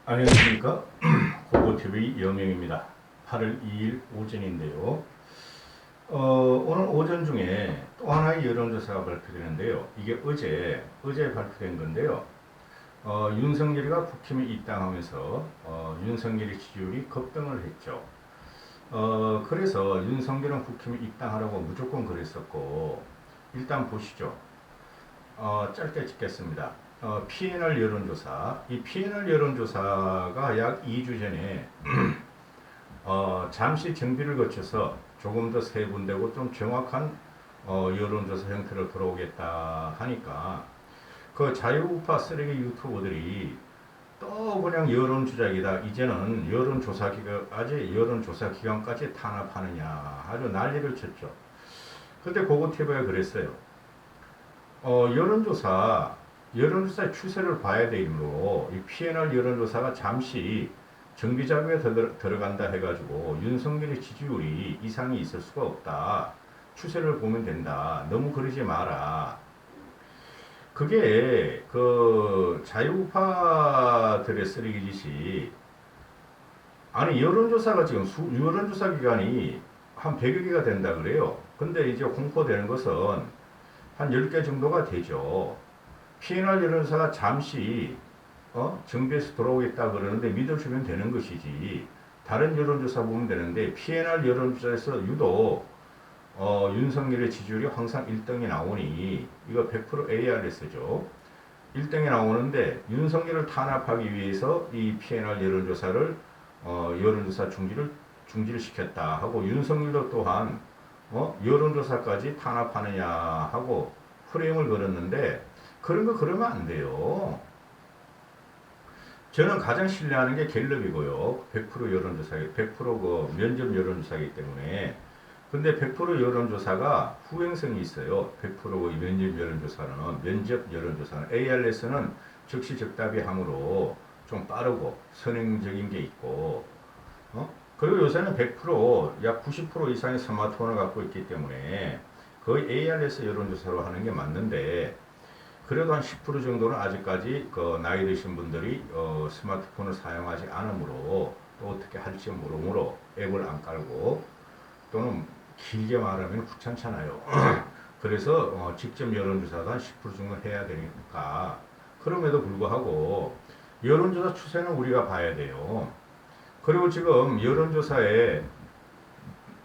안녕하십니까. 고고TV 영영입니다. 8월 2일 오전인데요. 오늘 오전 중에 또 하나의 여론조사가 발표되는데요. 이게 어제 발표된 건데요. 윤석열이가 국힘에 입당하면서 윤석열의 지지율이 급등을 했죠. 그래서 윤석열은 국힘에 입당하라고 무조건 그랬었고, 일단 보시죠. 짧게 찍겠습니다. PNR 여론조사. 이 PNR 여론조사가 약 2주 전에 잠시 정비를 거쳐서 조금 더 세분되고 좀 정확한 여론조사 형태로 돌아오겠다 하니까 그 자유우파 쓰레기 유튜버들이 또 그냥 여론조작이다. 이제는 여론조사 기관까지 탄압하느냐 아주 난리를 쳤죠. 그때 고고TV가 그랬어요. 여론조사의 추세를 봐야 되므로 이 PNR 여론조사가 잠시 정비 작업에 들어간다 해가지고 윤석열의 지지율이 이상이 있을 수가 없다. 추세를 보면 된다. 너무 그러지 마라. 그게 그 자유우파들의 쓰레기짓이, 아니 여론조사가 지금 여론조사 기관이 한 100여 개가 된다 그래요. 근데 이제 공포되는 것은 한 10개 정도가 되죠. PNR 여론조사가 잠시 정비해서 돌아오겠다 그러는데 믿어주면 되는 것이지, 다른 여론조사 보면 되는데 PNR 여론조사에서 유독 윤석열의 지지율이 항상 1등이 나오니 이거 100% ARS죠. 1등이 나오는데 윤석열을 탄압하기 위해서 이 PNR 여론조사를 여론조사 중지를 시켰다 하고, 윤석열도 또한 여론조사까지 탄압하느냐 하고 프레임을 걸었는데, 그런 거 그러면 안 돼요. 저는 가장 신뢰하는 게 갤럽이고요. 100% 여론조사, 100% 그 면접 여론조사이기 때문에. 근데 100% 여론조사가 후행성이 있어요. 100% 면접 여론조사는 ARS는 즉시즉답이 함으로 좀 빠르고 선행적인 게 있고, 그리고 요새는 100%약 90% 이상의 스마트폰을 갖고 있기 때문에 거의 ARS 여론조사로 하는 게 맞는데, 그래도 한 10% 정도는 아직까지 그 나이 드신 분들이 스마트폰을 사용하지 않으므로 또 어떻게 할지 모르므로 앱을 안 깔고, 또는 길게 말하면 귀찮잖아요. 그래서 직접 여론조사도 한 10% 정도 해야 되니까, 그럼에도 불구하고 여론조사 추세는 우리가 봐야 돼요. 그리고 지금 여론조사에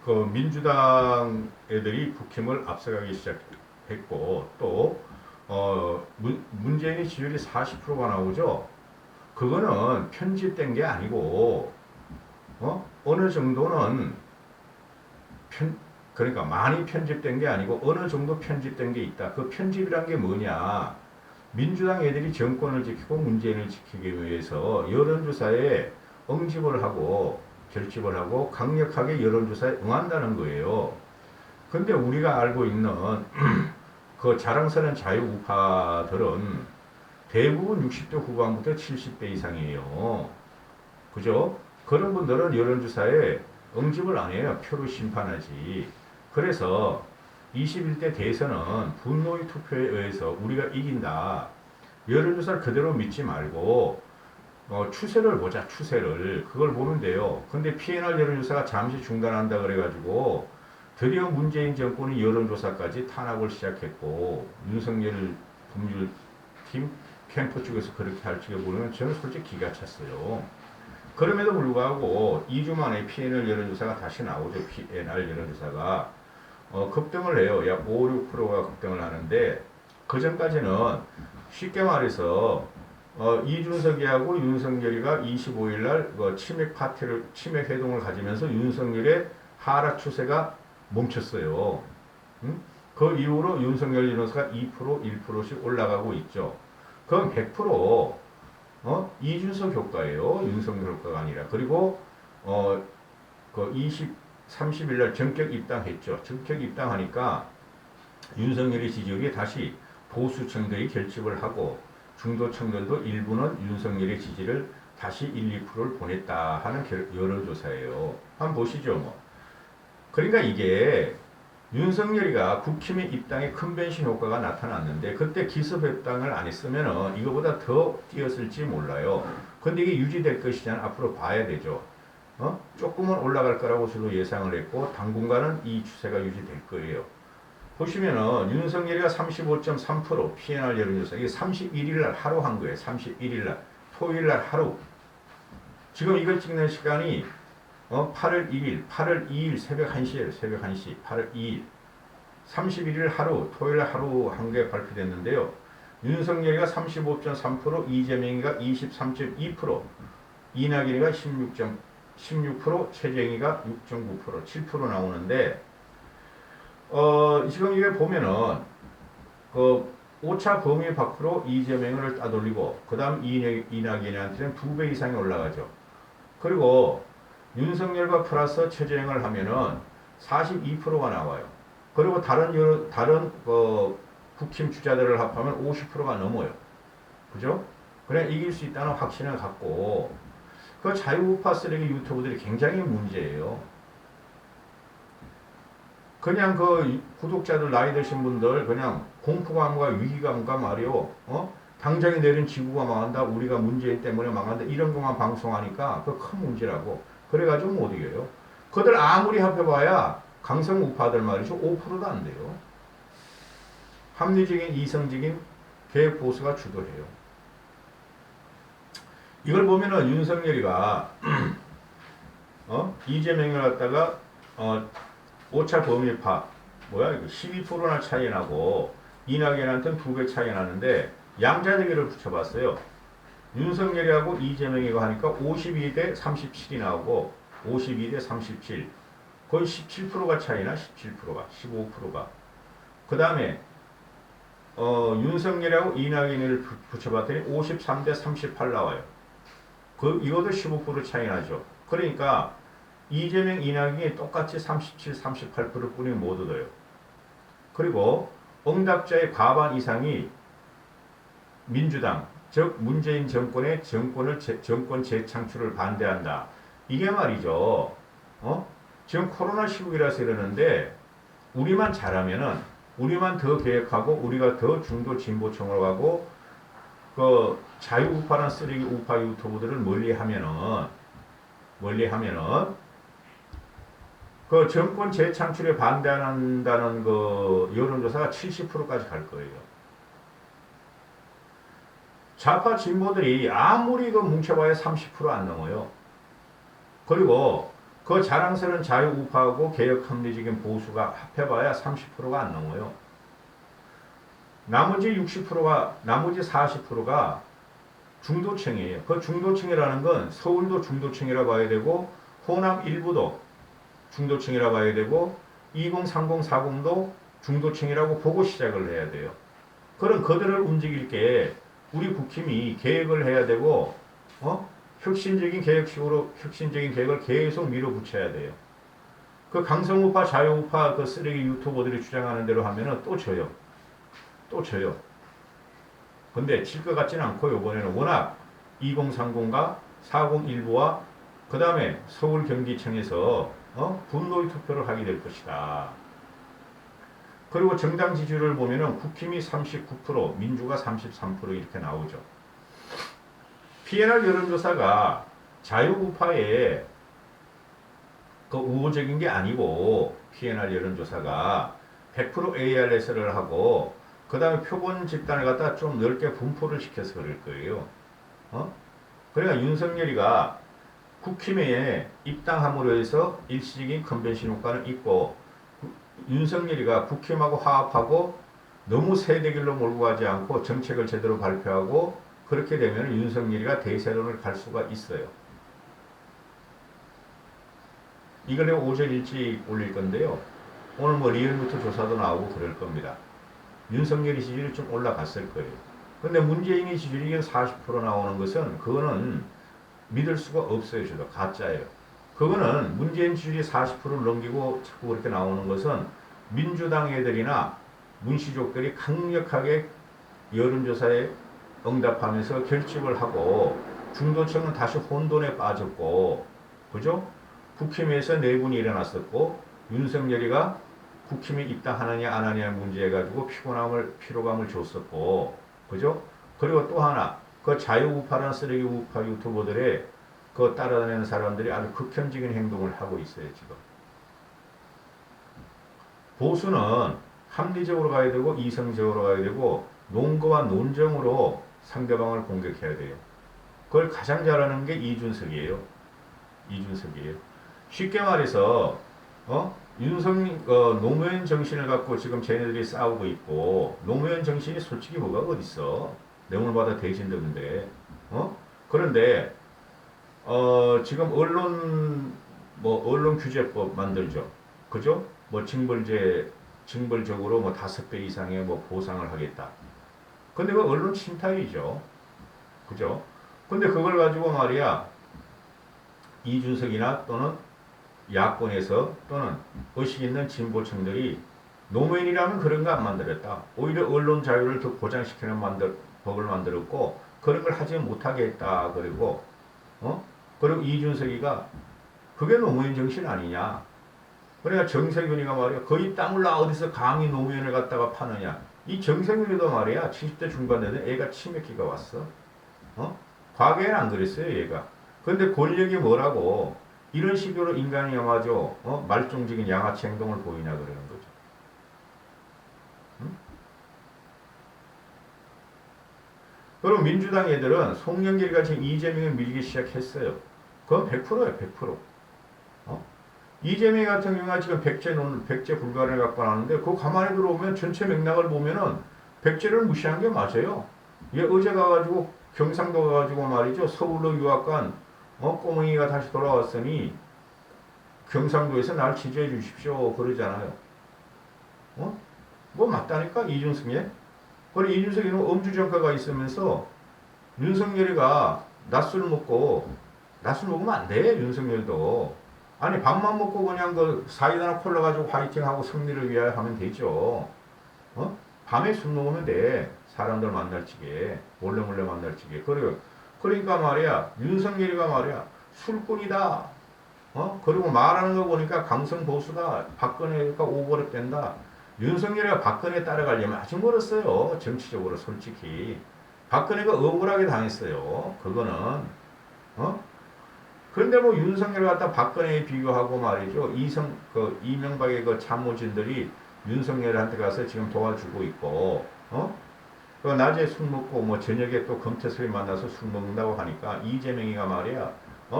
그 민주당 애들이 국힘을 앞서가기 시작했고, 또 문재인의 지지율이 40%가 나오죠. 그거는 편집된 게 아니고 어느 정도는 그러니까 많이 편집된 게 아니고 어느 정도 편집된 게 있다. 그 편집이란 게 뭐냐? 민주당 애들이 정권을 지키고 문재인을 지키기 위해서 여론조사에 응집을 하고 결집을 하고 강력하게 여론조사에 응한다는 거예요. 근데 우리가 알고 있는 그 자랑스러운 자유우파들은 대부분 60대 후반부터 70대 이상이에요. 그죠? 그런 분들은 여론조사에 응집을 안 해요. 표로 심판하지. 그래서 21대 대선은 분노의 투표에 의해서 우리가 이긴다. 여론조사를 그대로 믿지 말고 추세를 보자. 추세를. 그걸 보면 돼요. 근데 PNR 여론조사가 잠시 중단한다 그래가지고 드디어 문재인 정권이 여론조사까지 탄압을 시작했고, 윤석열 법률팀 캠프 쪽에서 그렇게 할지 모르면 저는 솔직히 기가 찼어요. 그럼에도 불구하고 2주 만에 PNR 여론조사가 다시 나오죠. PNR 여론조사가 급등을 해요. 약 5, 6%가 급등을 하는데, 그 전까지는 쉽게 말해서 이준석이하고 윤석열이가 25일날 치맥 회동을 가지면서 윤석열의 하락 추세가 멈췄어요. 그 이후로 윤석열 여론조사가 2%, 1%씩 올라가고 있죠. 그건 100% 이준석 효과예요. 윤석열 효과가 아니라. 그리고 그 30일날 전격 입당했죠. 전격 입당하니까 윤석열의 지지율이 다시 보수층들이 결집을 하고, 중도층들도 일부는 윤석열의 지지를 다시 1, 2%를 보냈다 하는 여론조사예요. 한번 보시죠. 그러니까 이게 윤석열이가 국힘의 입당에 컨벤션 효과가 나타났는데, 그때 기습 입당을 안 했으면 이거보다 더 뛰었을지 몰라요. 근데 이게 유지될 것이냐 앞으로 봐야 되죠. 조금은 올라갈 거라고 저도 예상을 했고 당분간은 이 추세가 유지될 거예요. 보시면은 윤석열이가 35.3% PNR 여론조사 이게 31일 날 하루 한 거예요. 31일 날 토요일 날 하루. 지금 이걸 찍는 시간이 8월 1일, 8월 2일 새벽 1시에요. 새벽 1시. 8월 2일. 31일 하루, 토요일 하루 한 개 발표됐는데요. 윤석열이가 35.3%, 이재명이가 23.2%, 이낙연이가 16%, 최재형이가 6.9%, 7% 나오는데 지금 이게 보면은 그 오차 범위 밖으로 이재명을 따돌리고 그 다음 이낙연한테는 2배 이상이 올라가죠. 그리고 윤석열과 플러스 최재형을 하면은 42%가 나와요. 그리고 다른 국힘 주자들을 합하면 50%가 넘어요. 그죠? 그래 이길 수 있다는 확신을 갖고 그 자유우파 쓰레기 유튜브들이 굉장히 문제예요. 그냥 그 구독자들 나이 드신 분들 그냥 공포감과 위기감과 말이요. 당장에 내린 지구가 망한다. 우리가 문재인 때문에 망한다. 이런 것만 방송하니까 그 큰 문제라고. 그래가지고 못 이겨요. 그들 아무리 합해봐야 강성 우파들 말이죠. 5%도 안 돼요. 합리적인 이성적인 개혁 보수가 주도해요. 이걸 보면은 윤석열이가 이재명을 갖다가 오차 범위파 뭐야 이거 12%나 차이 나고 이낙연한테는 2배 차이 나는데 양자대결을 붙여봤어요. 윤석열이하고 이재명이가 하니까 52대 37이 나오고 52대 37 거의 17%가 차이나 17%가 15%가 그 다음에 윤석열하고 이낙연을 붙여봤더니 53대 38 나와요. 이것도 15% 차이 나죠. 그러니까 이재명, 이낙연이 똑같이 37, 38%뿐이 못 얻어요. 그리고 응답자의 과반 이상이 민주당, 즉 문재인 정권의 정권 재창출을 반대한다. 이게 말이죠. 지금 코로나 시국이라서 이러는데 우리만 잘하면은 우리만 더 계획하고 우리가 더 중도 진보층으로 가고 그 자유우파란 쓰레기 우파 유튜브들을 멀리하면은 그 정권 재창출에 반대한다는 그 여론조사가 70%까지 갈 거예요. 좌파 진보들이 아무리 그 뭉쳐봐야 30% 안 넘어요. 그리고 그 자랑스러운 자유우파하고 개혁 합리적인 보수가 합해봐야 30%가 안 넘어요. 나머지 40%가 중도층이에요. 그 중도층이라는 건 서울도 중도층이라 봐야 되고 호남 일부도 중도층이라 봐야 되고 2030, 40도 중도층이라고 보고 시작을 해야 돼요. 그럼 그들을 움직일 게 우리 국힘이 계획을 해야 되고 혁신적인 계획을 계속 밀어붙여야 돼요. 그 강성우파, 자유우파 그 쓰레기 유튜버들이 주장하는 대로 하면은 또 져요. 근데 질 것 같지는 않고 이번에는 워낙 2030과 40일부와 그 다음에 서울 경기청에서 분노의 투표를 하게 될 것이다. 그리고 정당 지지율을 보면은 국힘이 39%, 민주가 33% 이렇게 나오죠. PNR 여론조사가 자유우파의 그 우호적인 게 아니고 PNR 여론조사가 100% ARS를 하고 그 다음에 표본 집단을 갖다 좀 넓게 분포를 시켜서 그럴 거예요. 그러니까 윤석열이가 국힘에 입당함으로 해서 일시적인 컨벤션 효과는 있고 윤석열이가 국힘하고 화합하고 너무 세대길로 몰고 가지 않고 정책을 제대로 발표하고 그렇게 되면 윤석열이가 대세론을 갈 수가 있어요. 이걸 내가 오전 일찍 올릴 건데요. 오늘 뭐 리얼미터 조사도 나오고 그럴 겁니다. 윤석열이 지지율이 좀 올라갔을 거예요. 근데 문재인이 지지율이 40% 나오는 것은 그거는 믿을 수가 없어요. 저도 가짜예요. 그거는 문재인 지지율이 40%를 넘기고 자꾸 그렇게 나오는 것은 민주당 애들이나 문시족들이 강력하게 여론조사에 응답하면서 결집을 하고 중도층은 다시 혼돈에 빠졌고 그죠? 국힘에서 내분이 일어났었고 윤석열이가 국힘에 입당하느냐 안 하느냐 문제 해가지고 피로감을 줬었고 그죠? 그리고 또 하나 그 자유우파라는 쓰레기 우파 유튜버들의 그 따라다니는 사람들이 아주 극혐적인 행동을 하고 있어요, 지금. 보수는 합리적으로 가야 되고 이성적으로 가야 되고 논거와 논정으로 상대방을 공격해야 돼요. 그걸 가장 잘하는 게 이준석이에요. 이준석이에요. 쉽게 말해서 노무현 정신을 갖고 지금 쟤네들이 싸우고 있고 노무현 정신이 솔직히 뭐가 어딨어. 뇌물받아 대신되는데 그런데 지금 언론 규제법 만들죠. 그죠? 뭐 징벌적으로 뭐 5배 이상의 뭐 보상을 하겠다. 근데 그 언론 침탈이죠. 그죠? 근데 그걸 가지고 말이야 이준석이나 또는 야권에서 또는 의식 있는 진보층들이 노무현이라면 그런 거 안 만들었다. 오히려 언론 자유를 더 보장시키는 법을 만들었고 그런 걸 하지 못하게 했다. 그리고 이준석이가 그게 노무현 정신 아니냐. 그러니까 정세균이가 말이야 거의 땀을 나 어디서 감히 노무현을 갖다가 파느냐. 이 정세균이도 말이야 70대 중반 되는 애가 치매기가 왔어. 과거에는 안 그랬어요 얘가. 근데 권력이 뭐라고 이런 식으로 인간이 영화죠. 말종적인 양아치 행동을 보이냐 그러는 거죠. 응? 그리고 민주당 애들은 송영길 같이 이재명을 밀기 시작했어요. 그건 100%예요. 100%. 이재명 같은 경우가 지금 백제 불가를 갖고 나는데 그거 가만히 들어오면 전체 맥락을 보면은 백제를 무시한 게 맞아요. 얘 어제 가가지고 경상도 가가지고 말이죠. 서울로 유학 간 꼬맹이가 다시 돌아왔으니 경상도에서 날 지지해 주십시오 그러잖아요. 뭐 맞다니까 이준석에. 그리고 이준석이는 음주전과가 있으면서 윤석열이가 낮술 먹으면 안 돼. 윤석열도 아니 밥만 먹고 그냥 그 사이다나 콜라 가지고 화이팅하고 승리를 위하여 하면 되죠. 밤에 술 먹으면 돼. 사람들 만날 적에 몰래 만날 적에. 그러니까 말이야 윤석열이가 말이야 술꾼이다. 그리고 말하는 거 보니까 강성 보수다. 박근혜가 오버랩 된다. 윤석열이가 박근혜 따라가려면 아직 멀었어요. 정치적으로 솔직히. 박근혜가 억울하게 당했어요. 그거는. 그런데 뭐 윤석열을 갖다 박근혜에 비교하고 말이죠. 이명박의 그 참모진들이 윤석열한테 가서 지금 도와주고 있고, 그 낮에 술 먹고 뭐 저녁에 또 검태소에 만나서 술 먹는다고 하니까 이재명이가 말이야.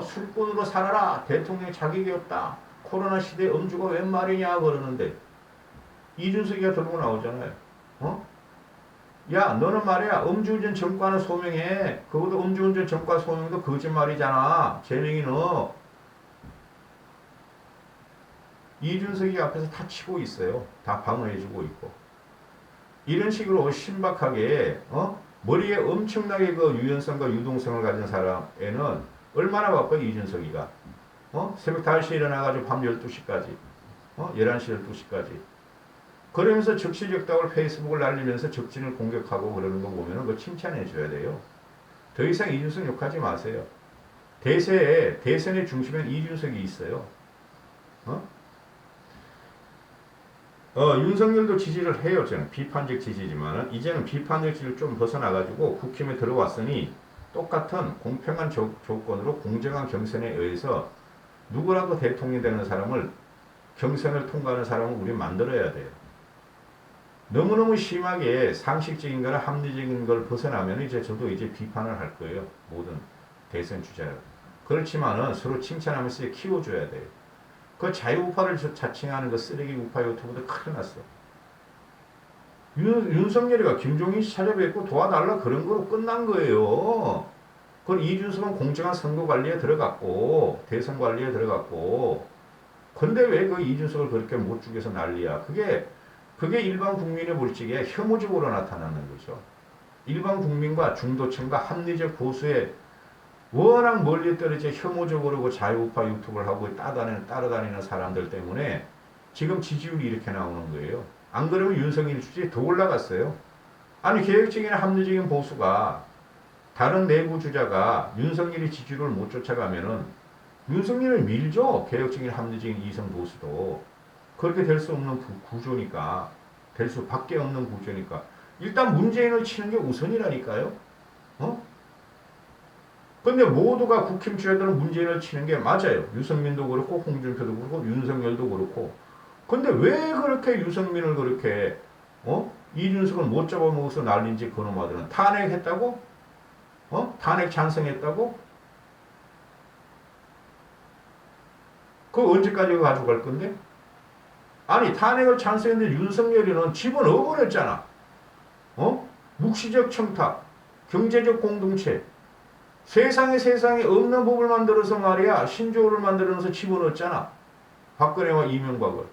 술꾼으로 살아라. 대통령 자격이 없다. 코로나 시대에 음주가 웬 말이냐 그러는데 이준석이가 들고 나오잖아요. 야 너는 말이야 음주운전 전과는 소명해. 그것도 음주운전 전과 소명도 거짓말이잖아. 재명이 너. 이준석이 앞에서 다 치고 있어요. 다 방어해주고 있고. 이런 식으로 신박하게 머리에 엄청나게 그 유연성과 유동성을 가진 사람에는 얼마나 바빠요 이준석이가. 새벽 5시에 일어나가지고 밤 12시까지 11시 12시까지 그러면서 적시적답을 페이스북을 날리면서 적진을 공격하고 그러는 거 보면 그거 칭찬해 줘야 돼요. 더 이상 이준석 욕하지 마세요. 대선의 중심엔 이준석이 있어요. 윤석열도 지지를 해요. 저는 비판적 지지지만 이제는 비판적 지지를 좀 벗어나가지고 국힘에 들어왔으니 똑같은 공평한 조건으로 공정한 경선에 의해서 누구라도 대통령 되는 사람을 경선을 통과하는 사람을 우리 만들어야 돼요. 너무너무 심하게 상식적인 거나 합리적인 걸 벗어나면 저도 이제 비판을 할 거예요. 모든 대선 주자를. 그렇지만은 서로 칭찬하면서 키워줘야 돼요. 그 자유우파를 자칭하는 그 쓰레기 우파 유튜브도 큰일 났어. 윤석열이가 김종인 씨 찾아뵙고 도와달라 그런 거로 끝난 거예요. 그걸 이준석은 공정한 선거 관리에 들어갔고 대선 관리에 들어갔고 근데 왜 그 이준석을 그렇게 못 죽여서 난리야. 그게 일반 국민의 물질에 혐오적으로 나타나는 거죠. 일반 국민과 중도층과 합리적 보수의 워낙 멀리 떨어져 혐오적으로 그 자유우파 유튜브를 하고 따라다니는 사람들 때문에 지금 지지율이 이렇게 나오는 거예요. 안 그러면 윤석열 주지에 더 올라갔어요. 아니 계획적인 합리적인 보수가 다른 내부 주자가 윤석열이 지지율을 못 쫓아가면은 윤석열을 밀죠. 개혁적인 합리적인 이성 보수도. 그렇게 될 수 없는 구조니까. 될 수밖에 없는 구조니까. 일단 문재인을 치는 게 우선이라니까요. 근데 모두가 국힘주자들은 문재인을 치는 게 맞아요. 유승민도 그렇고 홍준표도 그렇고 윤석열도 그렇고. 근데 왜 그렇게 유승민을 그렇게 이준석을 못 잡아먹어서 난린지 그놈아들은 탄핵했다고? 탄핵 찬성했다고? 그거 언제까지 가져갈 건데? 아니 탄핵을 찬성했는데 윤석열이는 집어넣어버렸잖아. 묵시적 청탁, 경제적 공동체, 세상에 없는 법을 만들어서 말이야 신조어를 만들어서 집어넣었잖아. 박근혜와 이명박을.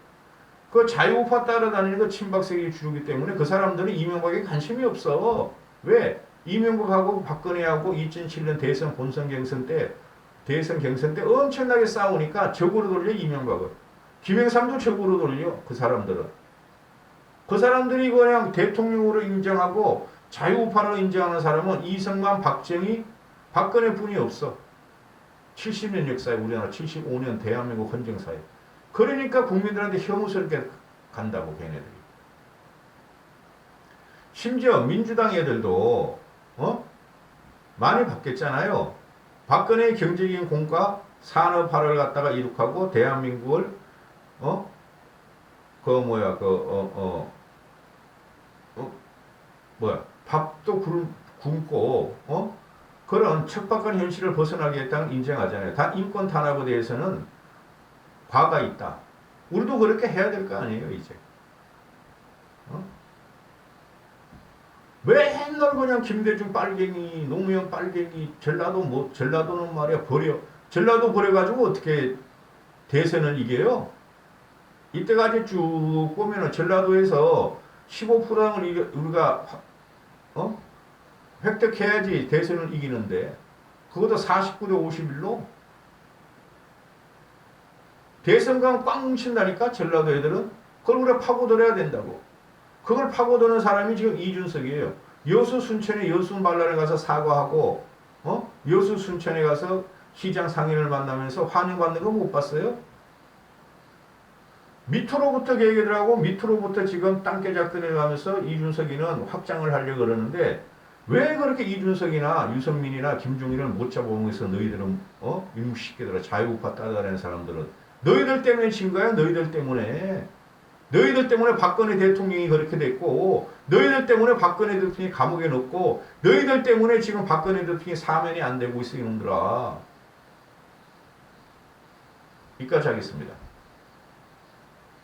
그 자유우파 따라다니는 그 친박세력이 주르기 때문에 그 사람들은 이명박에 관심이 없어. 왜? 이명박하고 박근혜하고 2007년 대선 경선 때 엄청나게 싸우니까 적으로 돌려 이명박을. 김영삼도 적으로 돌려 그 사람들은. 그 사람들이 그냥 대통령으로 인정하고 자유우파로 인정하는 사람은 이승만, 박정희, 박근혜뿐이 없어. 70년 역사에 우리나라 75년 대한민국 헌정사에. 그러니까 국민들한테 혐오스럽게 간다고 걔네들이. 심지어 민주당 애들도 많이 바뀌었잖아요. 박근혜의 경제적인 공과 산업화를 갖다가 이룩하고 대한민국을 밥도 굶고 그런 척박한 현실을 벗어나겠다는 인정하잖아요. 단 인권 탄압에 대해서는 과가 있다. 우리도 그렇게 해야 될 거 아니에요, 이제. 맨날 그냥 김대중 빨갱이, 노무현 빨갱이, 전라도는 말이야, 버려. 전라도 버려가지고 어떻게 대선을 이겨요? 이때까지 쭉 보면은 전라도에서 15%를 우리가, 획득해야지 대선을 이기는데, 그것도 49대 51로? 대선강 꽉 뭉친다니까, 전라도 애들은? 그걸 우리가 파고들어야 된다고. 그걸 파고드는 사람이 지금 이준석이에요. 여수 순천에 여수 반란에 가서 사과하고, 여수 순천에 가서 시장 상인을 만나면서 환영받는 거 못 봤어요? 밑으로부터 계획을 하고 밑으로부터 지금 땅깨작들을 가면서 이준석이는 확장을 하려고 그러는데 왜 그렇게 이준석이나 유승민이나 김종인을 못 잡아먹어서 너희들은 이놈 새끼들아 자유우파 따라다니는 사람들은 너희들 때문에 진 거야. 너희들 때문에. 너희들 때문에 박근혜 대통령이 그렇게 됐고 너희들 때문에 박근혜 대통령이 감옥에 넣고 너희들 때문에 지금 박근혜 대통령이 사면이 안 되고 있어 이놈들아. 여기까지 하겠습니다.